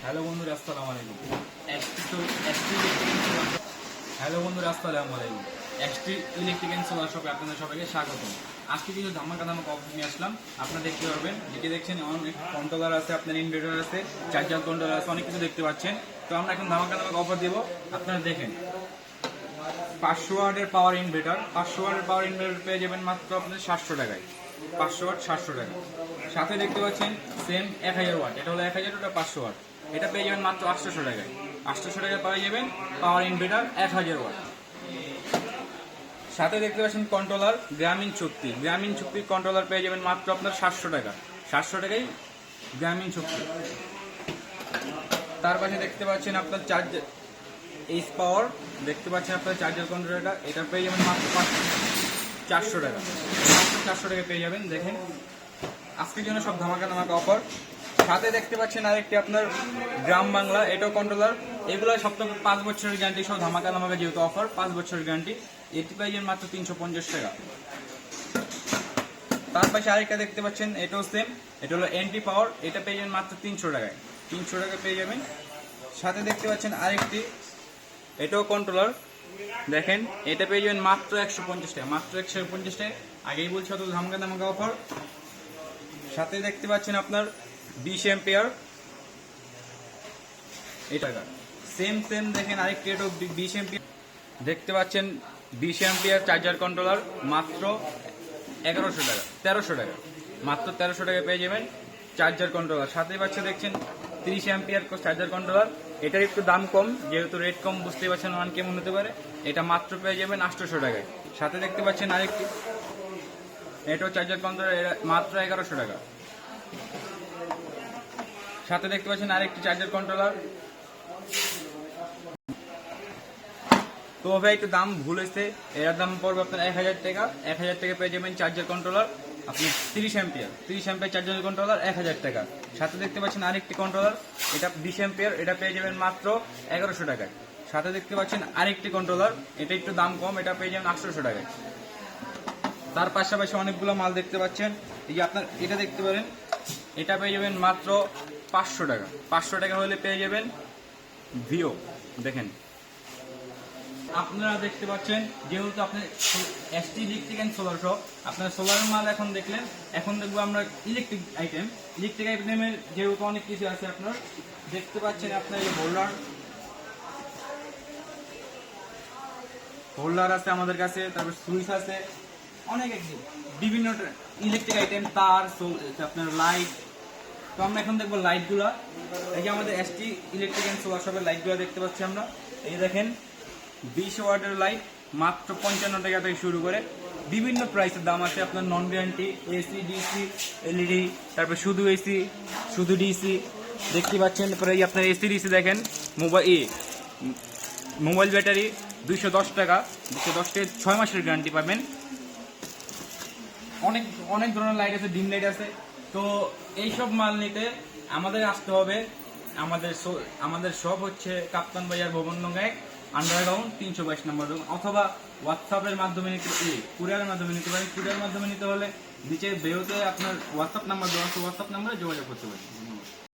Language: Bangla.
হ্যালো বন্ধুরা, আসসালামু আলাইকুম। এসটি ইলেকট্রিক অ্যান্ড সোলার শপে আপনাদের সবাইকে স্বাগতম। আজকে কিছু ধামাকা অফার নিয়ে আসলাম। আপনারা দেখতে পারবেন, যেটি দেখছেন অনেক কন্ট্রোলার আছে, আপনার ইনভার্টার আছে, চার্জার কন্ট্রোলার আছে, অনেক কিছু দেখতে পাচ্ছেন। তো আমরা এখন ধামাকা অফার দেবো। আপনারা দেখেন, 500 ওয়াটের পাওয়ার ইনভার্টার, 500 ওয়াটের পাওয়ার ইনভার্টার পেয়ে যাবেন মাত্র আপনাদের 700 টাকায়। 500 ওয়াট 700 টাকা। সাথে দেখতে পাচ্ছেন সেম 1000 ওয়াট, এটা হলো 1000, ওটা 500 ওয়াট, এটা পেয়ে যাবেন মাত্র 800 টাকায়। 800 টাকায় পেয়ে যাবেন পাওয়ার ইনভার্টার 1000 ওয়াট। সাথে দেখতে পাচ্ছেন কন্ট্রোলার গ্রামীণ শক্তির কন্ট্রোলার পেয়ে যাবেন মাত্র আপনার 700 টাকা। 700 টাকায় গ্রামীণ শক্তি। তার পাশে দেখতে পাচ্ছেন আপনার চার্জার এইচ পাওয়ার, দেখতে পাচ্ছেন আপনার চার্জার কন্ট্রোলারটা, এটা পেয়ে যাবেন মাত্র 400 টাকা। মাত্র 400 টাকা পেয়ে যাবেন। দেখেন আজকের জন্য সব ধামাকা অফার। সাথে দেখতে পাচ্ছেন আরেকটি আপনার গ্রাম বাংলা, এটাও কন্ট্রোলার। এগুলো সপ্তাহে 5 বছরের গ্যারান্টি সহ ধামাকা যেহেতু অফার, 5 বছরের গ্যারান্টি, এটি পেয়ে যাবেন মাত্র 350 টাকা। তার পাশে আরেকটা দেখতে পাচ্ছেন, এটাও সেম, এটা হলো এনটি পাওয়ার, এটা পেয়ে যাবেন মাত্র 300 টাকায়। 300 টাকা পেয়ে যাবেন। সাথে দেখতে পাচ্ছেন আরেকটি, এটাও কন্ট্রোলার, দেখেন এটা পেয়ে যাবেন মাত্র 150 টাকা। মাত্র 150 টাকা, আগেই বলছি অত ধামাকা অফার। সাথে দেখতে পাচ্ছেন আপনার 20 এম্পিয়ার, এটা সেম দেখেন আরেকটি, এটাও 20 এম্পিয়ার, দেখতে পাচ্ছেন 20 এম্পিয়ার চার্জার কন্ট্রোলার মাত্র 1100 টাকা, 1300 টাকা। মাত্র 1300 টাকা পেয়ে যাবেন চার্জার কন্ট্রোলার। সাথে পাচ্ছে দেখছেন 30 এম্পিয়ার চার্জার কন্ট্রোলার, এটার একটু দাম কম, যেহেতু রেট কম বুঝতেই পারছেন মান কেমন হতে পারে। এটা মাত্র পেয়ে যাবেন 800 টাকায়। সাথে দেখতে পাচ্ছেন আরেকটি, এটাও চার্জার কন্ট্রোলার, মাত্র 1100 টাকা। সাথে দেখতে পাচ্ছেন আরেকটি চার্জার কন্ট্রোলার। তো ভাই একটু দাম ভুল হয়েছে, এর দাম পড়বে আপনার 1000 টাকা। 1000 টাকা পেয়ে যাবেন চার্জার কন্ট্রোলার, আপনি 30 এম্পিয়ার চার্জার কন্ট্রোলার 1000 টাকা। সাথে দেখতে পাচ্ছেন আরেকটি কন্ট্রোলার, এটা 20 এম্পিয়ার, এটা পেয়ে যাবেন মাত্র 1100 টাকায়। সাথে দেখতে পাচ্ছেন আরেকটি কন্ট্রোলার, এটা একটু দাম কম, এটা পেয়ে যাবেন 800 টাকায়। তার পাশাপাশি অনেকগুলো মাল দেখতে পাচ্ছেন, এই যে আপনার এটা দেখতে পারেন, এটা পেয়ে যাবেন মাত্র 500 টাকা। 500 টাকা হলে পেয়ে যাবেন ভিও। দেখেন আপনারা দেখতে পাচ্ছেন, যেহেতু আপনার ST electric and solar shop, আপনার সোলারের মাল এখন দেখলেন, এখন দেখবো আমরা ইলেকট্রিক আইটেমের যেহেতু অনেক কিছু আছে। আপনার দেখতে পাচ্ছেন আপনার এই হোল্ডার আছে আমাদের কাছে, তারপর সুইচ আছে, অনেক বিভিন্ন ইলেকট্রিক আইটেম, তার, আপনার লাইট। তো আমরা এখন দেখবো লাইটগুলা। এই যে আমাদের এসটি ইলেকট্রিক অ্যান্ড সোলার শপের লাইটগুলো দেখতে পাচ্ছি আমরা। এই দেখেন 20 ওয়াটের লাইট মাত্র 55 টাকা থেকে শুরু করে বিভিন্ন প্রাইসের দাম আছে। আপনার non guarantee, AC, DC, LED, তারপর শুধু এসি, শুধু ডিসি দেখতে পাচ্ছেন। তারপরে এই আপনার এসি ডিসি দেখেন, মোবাইল ব্যাটারি 210 টাকা, 210 টাকা 6 মাসের গ্যারান্টি পাবেন। অনেক ধরনের লাইট আছে, ডিম লাইট আছে। তো এইসব মাল নিতে আমাদের আসতে হবে, আমাদের শপ হচ্ছে কাপ্তান বাজার ভবন নঙ্গা 1, আন্ডারগ্রাউন্ড 322 নম্বর, অথবা হোয়াটসঅ্যাপের মাধ্যমে কুরিয়ারের মাধ্যমে নিতে পারেন। কুরিয়ারের মাধ্যমে নিতে হলে নিচে বেরোতে আপনার হোয়াটসঅ্যাপ নাম্বার দেওয়া আছে, হোয়াটসঅ্যাপ নাম্বারে যোগাযোগ করতে পারেন।